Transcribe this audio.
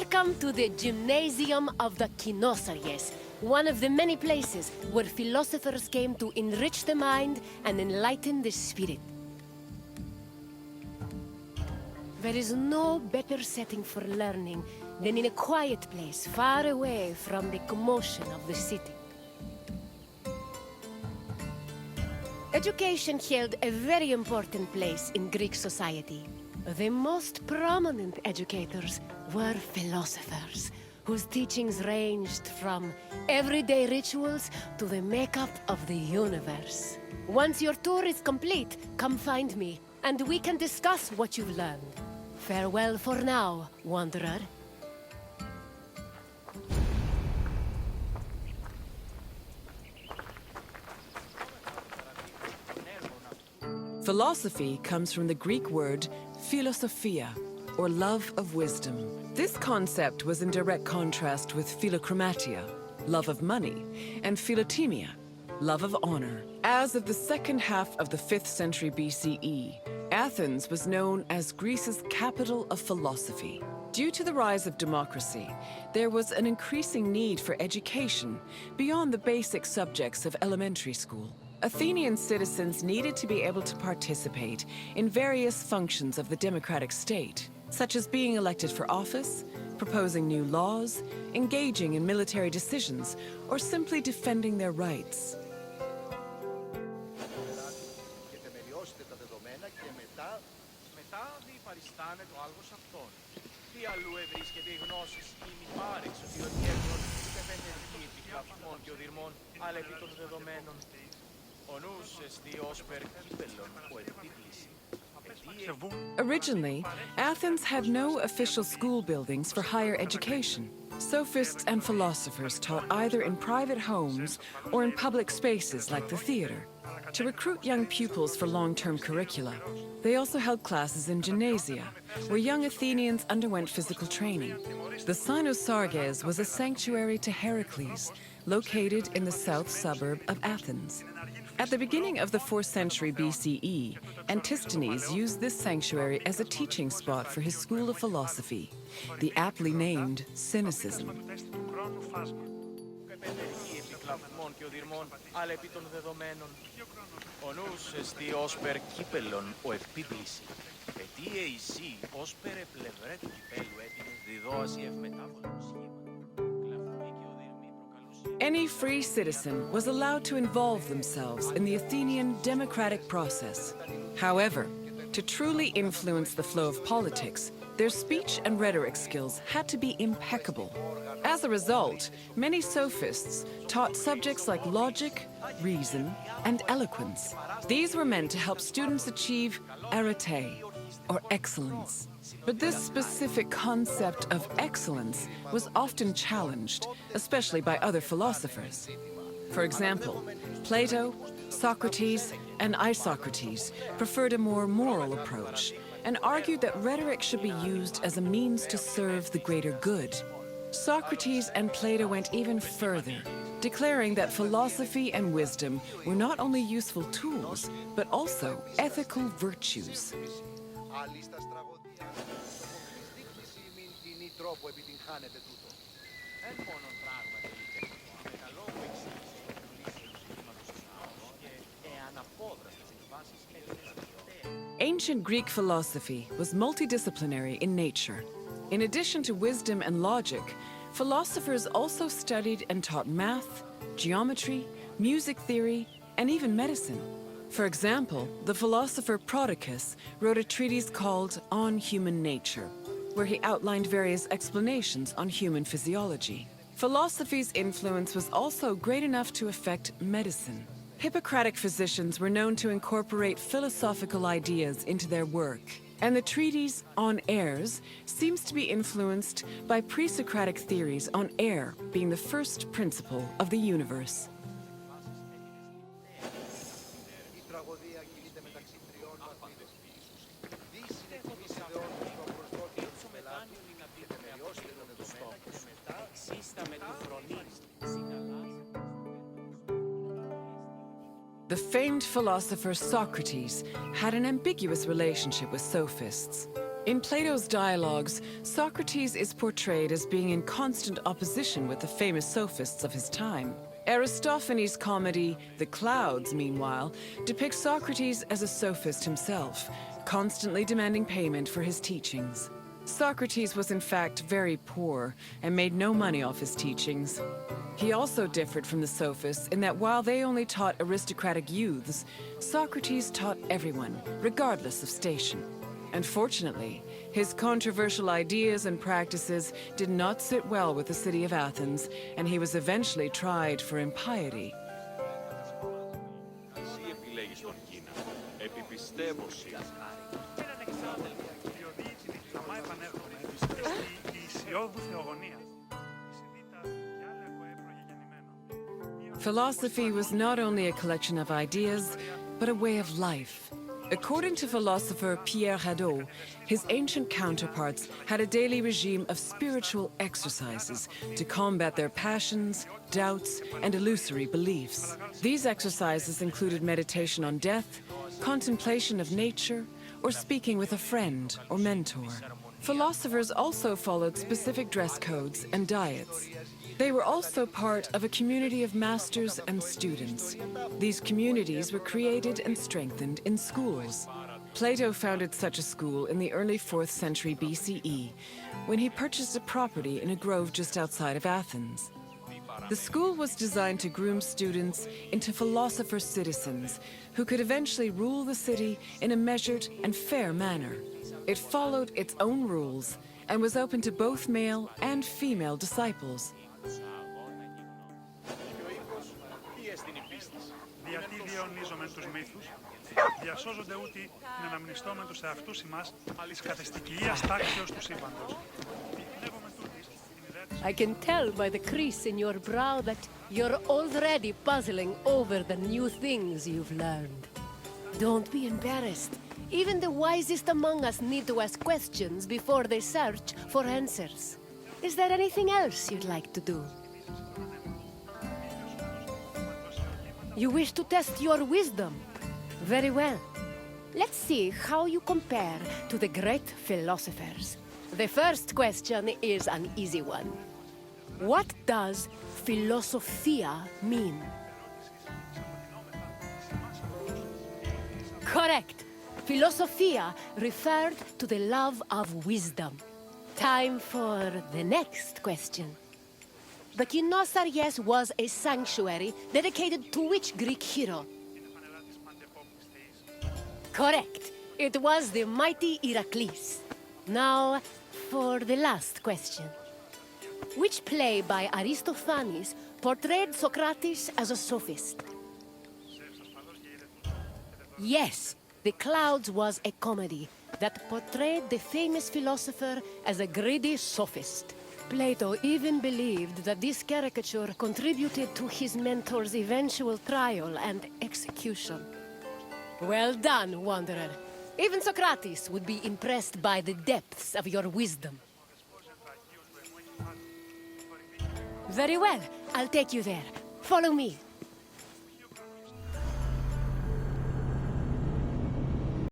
Welcome to the Gymnasium of the Kinosaries, one of the many places where philosophers came to enrich the mind and enlighten the spirit. There is no better setting for learning than in a quiet place far away from the commotion of the city. Education held a very important place in Greek society. The most prominent educators were philosophers, whose teachings ranged from everyday rituals to the makeup of the universe. Once your tour is complete, come find me, and we can discuss what you've learned. Farewell for now, wanderer. Philosophy comes from the Greek word philosophia, or love of wisdom. This concept was in direct contrast with philochromatia, love of money, and philotimia, love of honor. As of the second half of the 5th century BCE, Athens was known as Greece's capital of philosophy. Due to the rise of democracy, there was an increasing need for education beyond the basic subjects of elementary school. Athenian citizens needed to be able to participate in various functions of the democratic state, such as being elected for office, proposing new laws, engaging in military decisions, or simply defending their rights. Originally, Athens had no official school buildings for higher education. Sophists and philosophers taught either in private homes or in public spaces like the theater. To recruit young pupils for long-term curricula, they also held classes in gymnasia, where young Athenians underwent physical training. The Cynosarges was a sanctuary to Heracles, located in the south suburb of Athens. At the beginning of the 4th century BCE, Antisthenes used this sanctuary as a teaching spot for his school of philosophy, the aptly named Cynicism. Any free citizen was allowed to involve themselves in the Athenian democratic process. However, to truly influence the flow of politics, their speech and rhetoric skills had to be impeccable. As a result, many sophists taught subjects like logic, reason, and eloquence. These were meant to help students achieve arete, or excellence. But this specific concept of excellence was often challenged, especially by other philosophers. For example, Plato, Socrates, and Isocrates preferred a more moral approach and argued that rhetoric should be used as a means to serve the greater good. Socrates and Plato went even further, declaring that philosophy and wisdom were not only useful tools, but also ethical virtues. Ancient Greek philosophy was multidisciplinary in nature. In addition to wisdom and logic, philosophers also studied and taught math, geometry, music theory, and even medicine. For example, the philosopher Prodicus wrote a treatise called On Human Nature, where he outlined various explanations on human physiology. Philosophy's influence was also great enough to affect medicine. Hippocratic physicians were known to incorporate philosophical ideas into their work, and the treatise On Airs seems to be influenced by pre-Socratic theories on air being the first principle of the universe. The famed philosopher Socrates had an ambiguous relationship with sophists. In Plato's dialogues, Socrates is portrayed as being in constant opposition with the famous sophists of his time. Aristophanes' comedy, The Clouds, meanwhile, depicts Socrates as a sophist himself, constantly demanding payment for his teachings. Socrates was in fact very poor and made no money off his teachings. He also differed from the sophists in that while they only taught aristocratic youths, Socrates taught everyone, regardless of station. Unfortunately, his controversial ideas and practices did not sit well with the city of Athens, and he was eventually tried for impiety. Philosophy was not only a collection of ideas, but a way of life. According to philosopher Pierre Hadot, his ancient counterparts had a daily regime of spiritual exercises to combat their passions, doubts, and illusory beliefs. These exercises included meditation on death, contemplation of nature, or speaking with a friend or mentor. Philosophers also followed specific dress codes and diets. They were also part of a community of masters and students. These communities were created and strengthened in schools. Plato founded such a school in the early 4th century BCE, when he purchased a property in a grove just outside of Athens. The school was designed to groom students into philosopher citizens who could eventually rule the city in a measured and fair manner. It followed its own rules and was open to both male and female disciples. Γιατί διαιωνίζομεν τους μύθους, διασώζονται ούτι την αναμνηστόμεν τους εαυτούς ημάς της καθεστικιίας τάξεως του σύμπαντος. I can tell by the crease in your brow that you're already puzzling over the new things you've learned. Don't be embarrassed. Even the wisest among us need to ask questions before they search for answers. Is there anything else you'd like to do? You wish to test your wisdom? Very well. Let's see how you compare to the great philosophers. The first question is an easy one. What does philosophia mean? Correct. Philosophia referred to the love of wisdom. Time for the next question. The Kynosarges was a sanctuary dedicated to which Greek hero? Correct. It was the mighty Heracles. Now, for the last question. Which play by Aristophanes portrayed Socrates as a sophist? Yes, The Clouds was a comedy that portrayed the famous philosopher as a greedy sophist. Plato even believed that this caricature contributed to his mentor's eventual trial and execution. Well done, wanderer. Even Socrates would be impressed by the depths of your wisdom. Very well, I'll take you there. Follow me.